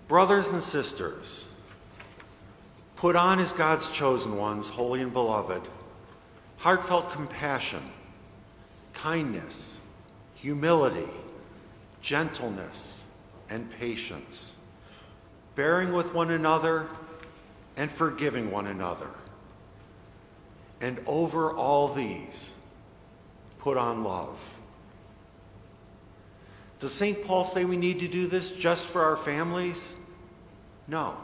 Brothers and sisters, put on as God's chosen ones, holy and beloved, heartfelt compassion, kindness, humility, gentleness, and patience, bearing with one another and forgiving one another. And over all these, put on love. Does St. Paul say we need to do this just for our families? No.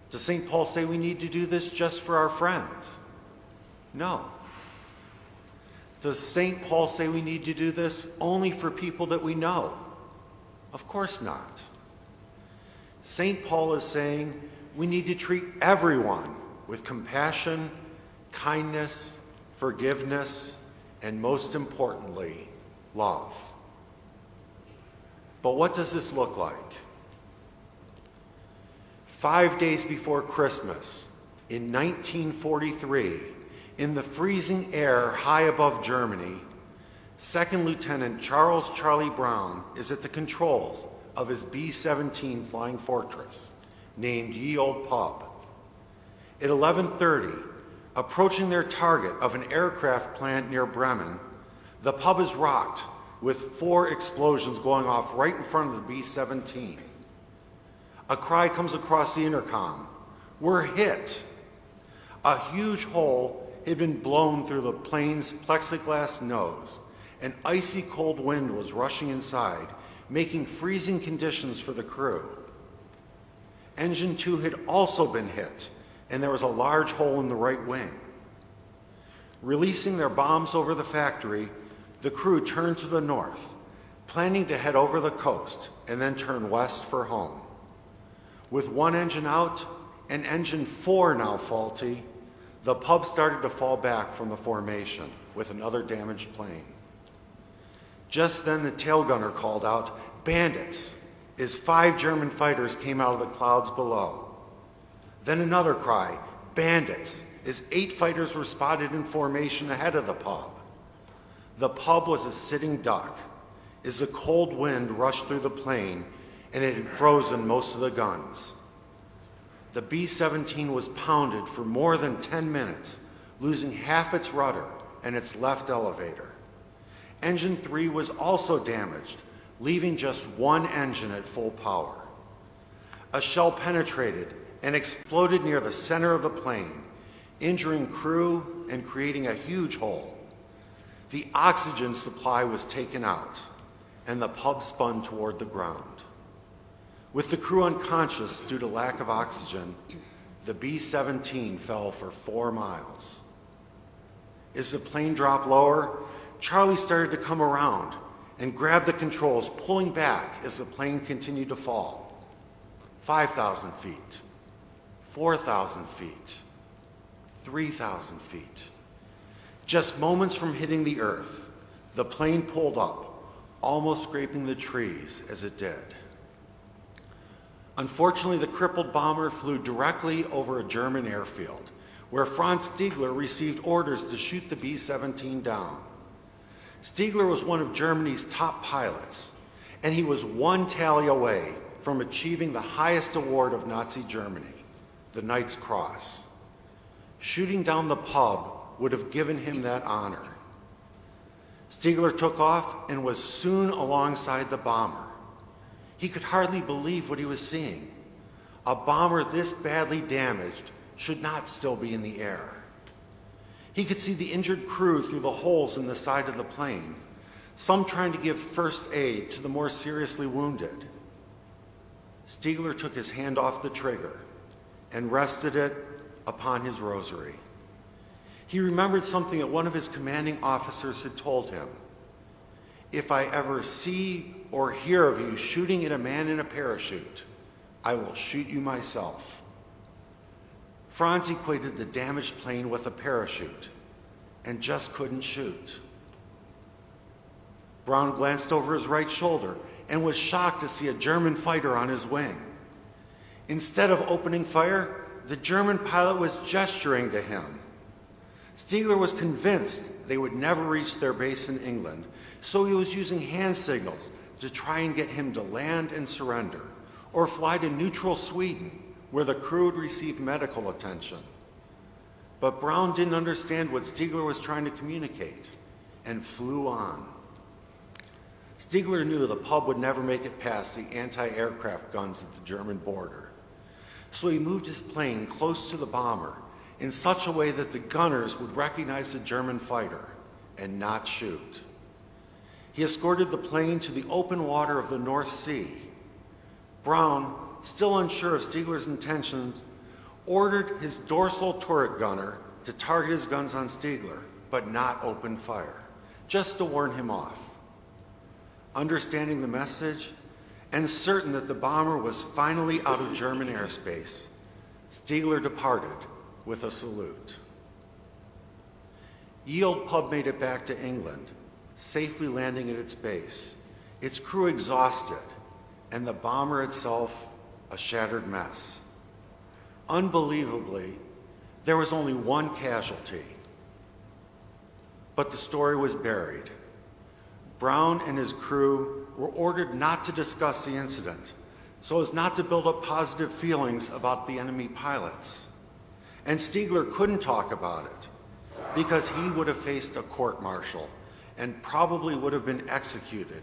Does St. Paul say we need to do this just for our friends? No. Does St. Paul say we need to do this only for people that we know? Of course not. St. Paul is saying we need to treat everyone with compassion, kindness, forgiveness, and most importantly, love. But what does this look like? 5 days before Christmas, in 1943, in the freezing air high above Germany, Second Lieutenant Charles Charlie Brown is at the controls of his B-17 Flying Fortress, named Ye Old Pub. At 11:30, approaching their target of an aircraft plant near Bremen, the pub is rocked with 4 explosions going off right in front of the B-17. A cry comes across the intercom, "We're hit!" A huge hole had been blown through the plane's plexiglass nose. An icy cold wind was rushing inside, making freezing conditions for the crew. Engine 2 had also been hit, and there was a large hole in the right wing. Releasing their bombs over the factory, the crew turned to the north, planning to head over the coast and then turn west for home. With one engine out and engine 4 now faulty, the pub started to fall back from the formation with another damaged plane. Just then the tail gunner called out, "Bandits," as 5 German fighters came out of the clouds below. Then another cry, "Bandits," as 8 fighters were spotted in formation ahead of the pub. The pub was a sitting duck as a cold wind rushed through the plane and it had frozen most of the guns. The B-17 was pounded for more than 10 minutes, losing half its rudder and its left elevator. Engine 3 was also damaged, leaving just one engine at full power. A shell penetrated and exploded near the center of the plane, injuring crew and creating a huge hole. The oxygen supply was taken out, and the pub spun toward the ground. With the crew unconscious due to lack of oxygen, the B-17 fell for 4 miles. As the plane dropped lower, Charlie started to come around and grab the controls, pulling back as the plane continued to fall. 5,000 feet, 4,000 feet, 3,000 feet. Just moments from hitting the earth, the plane pulled up, almost scraping the trees as it did. Unfortunately, the crippled bomber flew directly over a German airfield, where Franz Stiegler received orders to shoot the B-17 down. Stiegler was one of Germany's top pilots, and he was one tally away from achieving the highest award of Nazi Germany, the Knight's Cross. Shooting down the pub would have given him that honor. Stiegler took off and was soon alongside the bomber. He could hardly believe what he was seeing. A bomber this badly damaged should not still be in the air. He could see the injured crew through the holes in the side of the plane, some trying to give first aid to the more seriously wounded. Stiegler took his hand off the trigger and rested it upon his rosary. He remembered something that one of his commanding officers had told him. "If I ever see or hear of you shooting at a man in a parachute, I will shoot you myself." Franz equated the damaged plane with a parachute and just couldn't shoot. Brown glanced over his right shoulder and was shocked to see a German fighter on his wing. Instead of opening fire, the German pilot was gesturing to him. Stiegler was convinced they would never reach their base in England, so he was using hand signals to try and get him to land and surrender, or fly to neutral Sweden, where the crew would receive medical attention. But Brown didn't understand what Stiegler was trying to communicate and flew on. Stiegler knew the pub would never make it past the anti-aircraft guns at the German border. So he moved his plane close to the bomber in such a way that the gunners would recognize the German fighter and not shoot. He escorted the plane to the open water of the North Sea. Brown, still unsure of Stiegler's intentions, ordered his dorsal turret gunner to target his guns on Stiegler, but not open fire, just to warn him off. Understanding the message and certain that the bomber was finally out of German airspace, Stiegler departed with a salute. Ye Olde Pub made it back to England, safely landing at its base, its crew exhausted, and the bomber itself a shattered mess. Unbelievably, there was only one casualty, but the story was buried. Brown and his crew were ordered not to discuss the incident so as not to build up positive feelings about the enemy pilots. And Stiegler couldn't talk about it because he would have faced a court-martial and probably would have been executed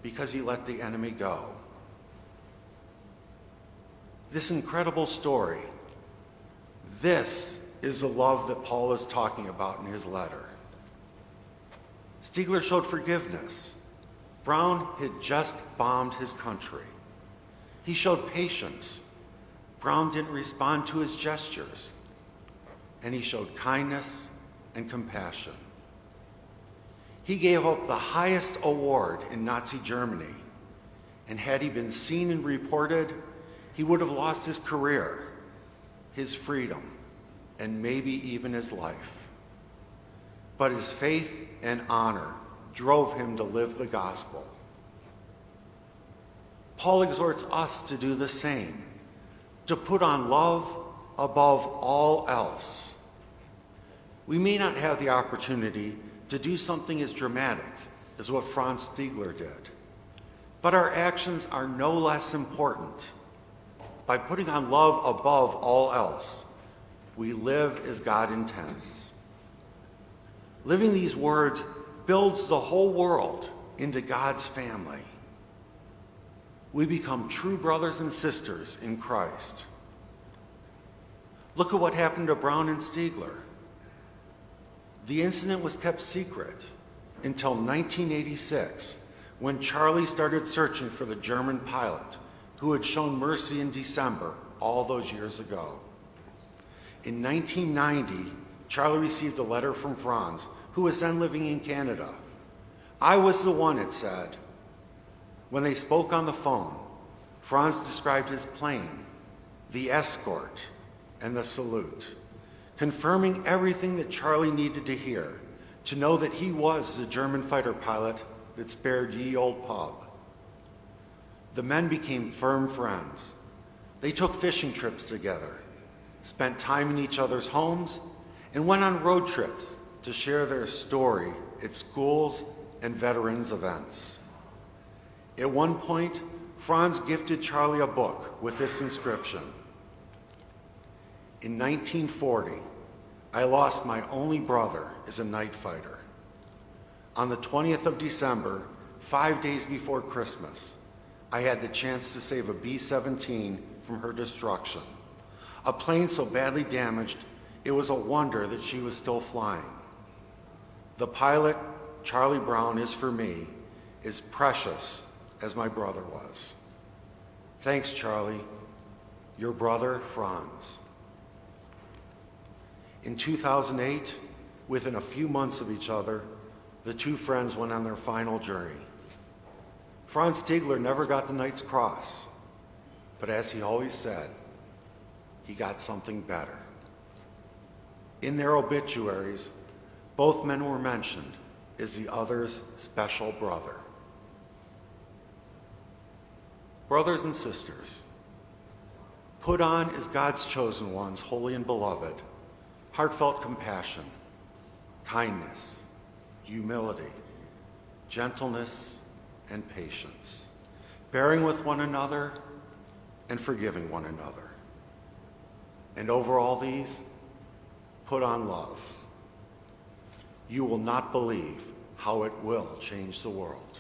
because he let the enemy go. This incredible story, this is the love that Paul is talking about in his letter. Stiegler showed forgiveness. Brown had just bombed his country. He showed patience. Brown didn't respond to his gestures. And he showed kindness and compassion. He gave up the highest award in Nazi Germany, and had he been seen and reported, he would have lost his career, his freedom, and maybe even his life. But his faith and honor drove him to live the gospel. Paul exhorts us to do the same, to put on love above all else. We may not have the opportunity to do something as dramatic as what Franz Stiegler did, but our actions are no less important. By putting on love above all else, we live as God intends. Living these words builds the whole world into God's family. We become true brothers and sisters in Christ. Look at what happened to Brown and Stiegler. The incident was kept secret until 1986, when Charlie started searching for the German pilot who had shown mercy in December all those years ago. In 1990, Charlie received a letter from Franz, who was then living in Canada. I was the one, it said. When they spoke on the phone, Franz described his plane, the escort, and the salute, confirming everything that Charlie needed to hear to know that he was the German fighter pilot that spared Ye Olde Pub. The men became firm friends. They took fishing trips together, spent time in each other's homes, and went on road trips to share their story at schools and veterans events. At one point, Franz gifted Charlie a book with this inscription: in 1940, I lost my only brother as a night fighter. On the 20th of December, 5 days before Christmas, I had the chance to save a B-17 from her destruction, a plane so badly damaged it was a wonder that she was still flying. The pilot, Charlie Brown, is for me as precious as my brother was. Thanks, Charlie. Your brother, Franz. In 2008, within a few months of each other, the two friends went on their final journey. Franz Stiegler never got the Knight's Cross, but as he always said, he got something better. In their obituaries, both men were mentioned as the other's special brother. Brothers and sisters, put on as God's chosen ones, holy and beloved, heartfelt compassion, kindness, humility, gentleness, and patience, bearing with one another, and forgiving one another. And over all these, put on love. You will not believe how it will change the world.